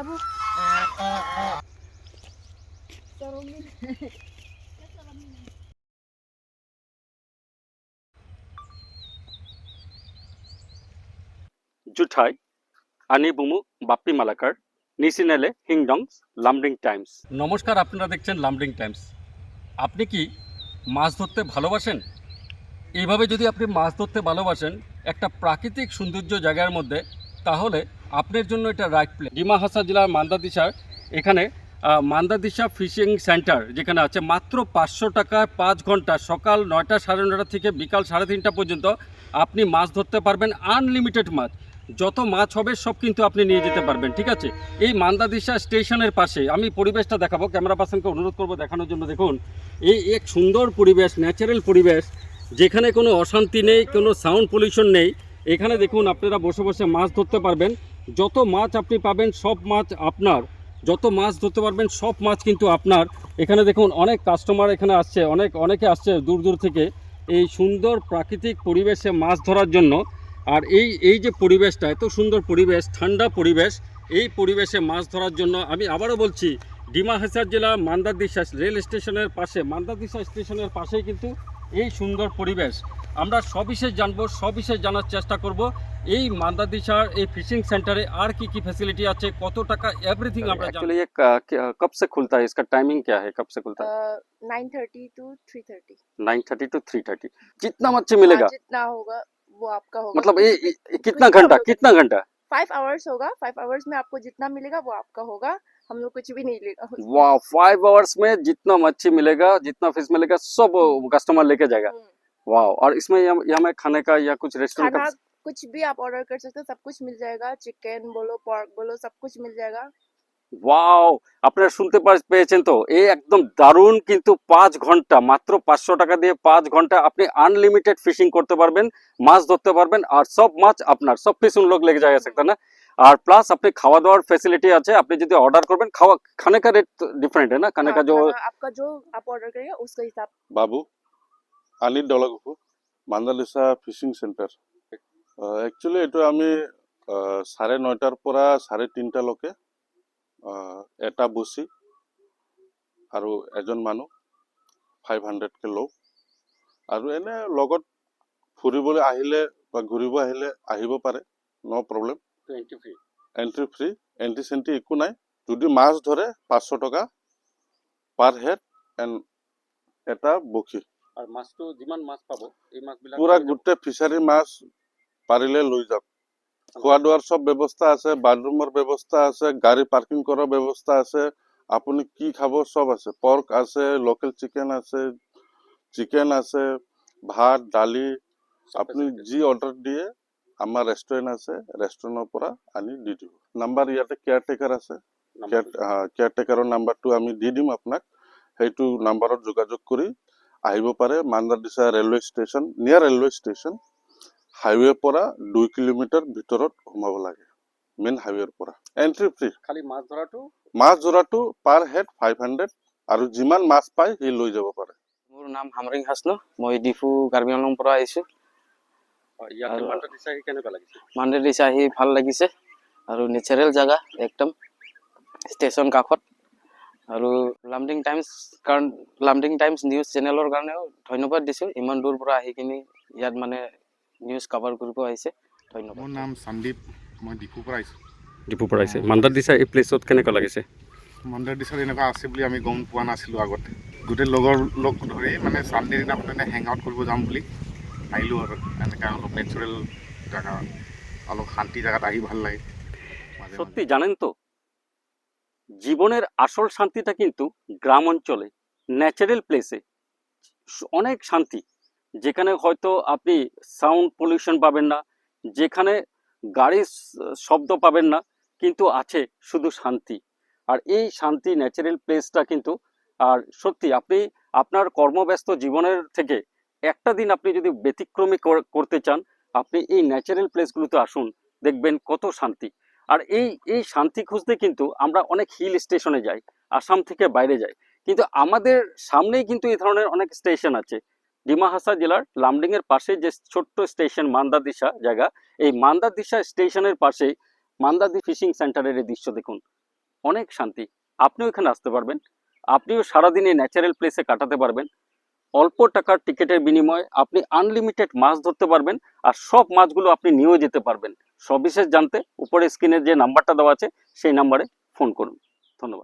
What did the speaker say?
बाबू Sarungin. জুঠাই আনি বুমু Bappi Malakar নিসিনেলে হিংডংস Lumding Times. নমস্কার, আপনারা দেখছেন লামডিং টাইমস। আপনি কি মাছ ধরতে ভালোবাসেন? এইভাবে যদি আপনি মাছ ধরতে ভালোবাসেন একটা প্রাকৃতিক সৌন্দর্য জায়গার মধ্যে, তাহলে আপনার জন্য এটা রাইট প্লেস। ডিমা হাসান জেলার মান্দাদিশার এখানে মান্দাদিশা ফিশিং সেন্টার যেখানে আছে, মাত্র 500 টাকায় 5 ঘন্টা সকাল 9টা 9:30 থেকে বিকাল 3:30 পর্যন্ত আপনি মাছ ধরতে পারবেন। আনলিমিটেড মাছ, যত মাছ হবে সব কিন্তু আপনি নিয়ে যেতে পারবেন। ঠিক আছে, এই মান্দাদিশা স্টেশনের পাশে আমি পরিবেশটা দেখাবো, ক্যামেরা পার্সনকে অনুরোধ করবো দেখানোর জন্য। দেখুন, এই এক সুন্দর পরিবেশ, ন্যাচারাল পরিবেশ, যেখানে কোনো অশান্তি নেই, কোনো সাউন্ড পলিউশন নেই। এখানে দেখুন আপনারা বসে বসে মাছ ধরতে পারবেন। যত মাছ আপনি পাবেন সব মাছ আপনার, যত মাছ ধরতে পারবেন সব মাছ কিন্তু আপনার। এখানে দেখুন অনেক কাস্টমার এখানে আসছে, অনেকে আসছে দূর দূর থেকে এই সুন্দর প্রাকৃতিক পরিবেশে মাছ ধরার জন্য। আর এই যে পরিবেশটা, এত সুন্দর পরিবেশ, ঠান্ডা পরিবেশ, এই পরিবেশে মাছ ধরার জন্য আমি আবারও বলছি, ডিমা হাসার জেলা মান্দাদিশা রেল স্টেশনের পাশে, মান্দাদিশা স্টেশনের পাশেই কিন্তু এই সুন্দর পরিবেশ। আমরা সবিশেষ জানবো, সবিশেষ জানার চেষ্টা করব এই মান্দাদিশার এই ফিশিং সেন্টারে আর কি ফ্যাসিলিটি আছে, কত টাকা, এভরিথিং আমরা জানবো। एक्चुअली ये कब से खुलता है, इसका टाइमिंग क्या है, कब से खुलता है? 9:30 to 3:30. 9:30 to 3:30। जितना मच्छी मिलेगा जितना होगा वो आपका होगा। मतलब ये कितना घंटा 5 hours होगा। 5 hours में आपको जितना मिलेगा वो आपका होगा। हम लोग कुछ भी नहीं लेगा। वाह, 5 आवर्स में जितना मच्छी मिलेगा, जितना फिश मिलेगा, सब कस्टमर लेके जाएगा। वाह। और इसमें यहाँ में खाने का या कुछ रेस्टोरेंट खाना का कुछ भी आप ऑर्डर कर सकते हो, सब कुछ मिल जाएगा। चिकन बोलो, पोर्क बोलो, सब कुछ मिल जाएगा। ওয়াও, আপনারা শুনতে পেয়েছেন তো, এই একদম দারুণ। কিন্তু 5 ঘন্টা, মাত্র 500 টাকা দিয়ে 5 ঘন্টা আপনি আনলিমিটেড ফিশিং করতে পারবেন, মাছ ধরতে পারবেন। আর সব মাছ আপনার, সব ফিশ উন লোক লেগে जाएगा सकता ना। আর প্লাস আপনি খাওয়া দাওয়ার ফ্যাসিলিটি আছে, আপনি যদি অর্ডার করবেন, খানে का रेट डिफरेंट है ना, खाने का जो आपका जो आप ऑर्डर करेंगे उसका हिसाब। বাবু আনির ডলাগুফু মান্দালিসা ফিশিং সেন্টার। একচুয়ালি এইটো আমি 9:30 পৰা 3:30 লৈকে এটা বসি আৰু এজন মানুহ 500কে লওঁ। আৰু এনে লগত ফুৰিবলৈ আহিলে বা ঘূৰিব আহিলে আহিব পাৰে, no problem. Entry free, entry চেন্ট্ৰি একো নাই। যদি মাছ ধৰে 500 টকা পাৰ হেড এণ্ড এটা বখি। আর মাছটো যিমান মাছ পাব এই মাছবিলাক পুরা গোটেই ফিচারি মাছ পাৰিলে লৈ যাওক। খোৱা দোৱাৰ সব ব্যৱস্থা আছে, বাথৰুমৰ ব্যৱস্থা আছে, গাড়ী পাৰ্কিং কৰাৰ ব্যৱস্থা আছে। আপুনি কি খাব সব আছে, পৰ্ক আছে, লোকেল চিকেন আছে, ভাত ডালি, আপুনি যি অৰ্ডাৰ দিয়ে আমাৰ ৰেষ্টুৰেণ্ট আছে, ৰেষ্টুৰেণ্টৰ পৰা আনি দি দিব। নাম্বাৰ ইয়াতে কেয়াৰটেকাৰ আছে, কেয়াৰটেকাৰৰ নাম্বাৰটো আমি দি দিম আপোনাক। সেইটো নাম্বাৰত যোগাযোগ কৰি আহিব পাৰে। মান্দাদিশা ৰেলৱে ষ্টেচন, নিয়াৰ ৰেলৱে ষ্টেচন, হাইৱে পৰা 2 কিলোমিটাৰ ভিতৰত সোমাব লাগে, মেইন হাইৱেৰ পৰা। এন্ট্ৰি ফ্ৰী, খালি মাছ ধৰাটো পাৰ হেড 500, আৰু যিমান মাছ পায় সি লৈ যাব পাৰে। মোৰ নাম হামৰিং হাছনো, মই ডিফু কাৰ্বি আংলং পৰা আহিছোঁ। ইয়াতে মান্দাদিশা কেনেকুৱা লাগিছে? মান্দাদিশা আহি ভাল লাগিছে, আৰু নেচাৰেল জাগা একদম, ষ্টেচন কাষত। আৰু লামডিং টাইমছ নিউজ চেনেলৰ কাৰণেও ধন্যবাদ দিছোঁ, ইমান দূৰ পৰা আহি কিনি ইয়াত মানে নিউজ কভাৰ কৰিব আহিছে, ধন্যবাদ। মোৰ নাম সন্দীপ, মই ডিপুৰ পৰা আহিছোঁ। ডিপুৰ পৰা আহিছে। মান্দাদিশা এই প্লেচত কেনেকুৱা লাগিছে? মান্দাদিশাত এনেকুৱা আছে বুলি আমি গম পোৱা নাছিলোঁ আগতে। গোটেই লগৰ লগ ধৰি মানে চানডে দিনা হেং আউট কৰিব যাম বুলি আহিলোঁ। আৰু এনেকুৱা অলপ নেচাৰেল জেগা, অলপ শান্তি জেগাত আহি ভাল লাগে। সত্যি জানেন তো, জীবনের আসল শান্তিটা কিন্তু গ্রাম অঞ্চলে, ন্যাচারাল প্লেসে অনেক শান্তি, যেখানে হয়তো আপনি সাউন্ড পলিউশন পাবেন না, যেখানে গাড়ির শব্দ পাবেন না, কিন্তু আছে শুধু শান্তি। আর এই শান্তি ন্যাচারাল প্লেসটা কিন্তু, আর সত্যি আপনি আপনার কর্মব্যস্ত জীবনের থেকে একটা দিন আপনি যদি ব্যতিক্রমী করতে চান, আপনি এই ন্যাচারাল প্লেসগুলোতে আসুন, দেখবেন কত শান্তি। আর এই শান্তি খুঁজতে কিন্তু আমরা অনেক হিল স্টেশনে যাই, আসাম থেকে বাইরে যাই, কিন্তু আমাদের সামনেই কিন্তু এই ধরনের অনেক স্টেশন আছে। ডিমা হাসার জেলার লামডিং এর পাশে যে ছোট্ট স্টেশন মান্দাদিশা জায়গা, এই মান্দাদিশা স্টেশনের পাশে মান্দাদি ফিশিং সেন্টারের এই দৃশ্য দেখুন, অনেক শান্তি। আপনিও এখানে আসতে পারবেন, আপনিও সারাদিন এই ন্যাচারাল প্লেসে কাটাতে পারবেন। অল্প টাকার টিকিটের বিনিময়ে আপনি আনলিমিটেড মাছ ধরতে পারবেন, আর সব মাছগুলো আপনি নিয়েও যেতে পারবেন। সবিশেষ জানতে উপরে স্ক্রিনের যে নাম্বারটা দেওয়া আছে সেই নাম্বারে ফোন করুন। ধন্যবাদ।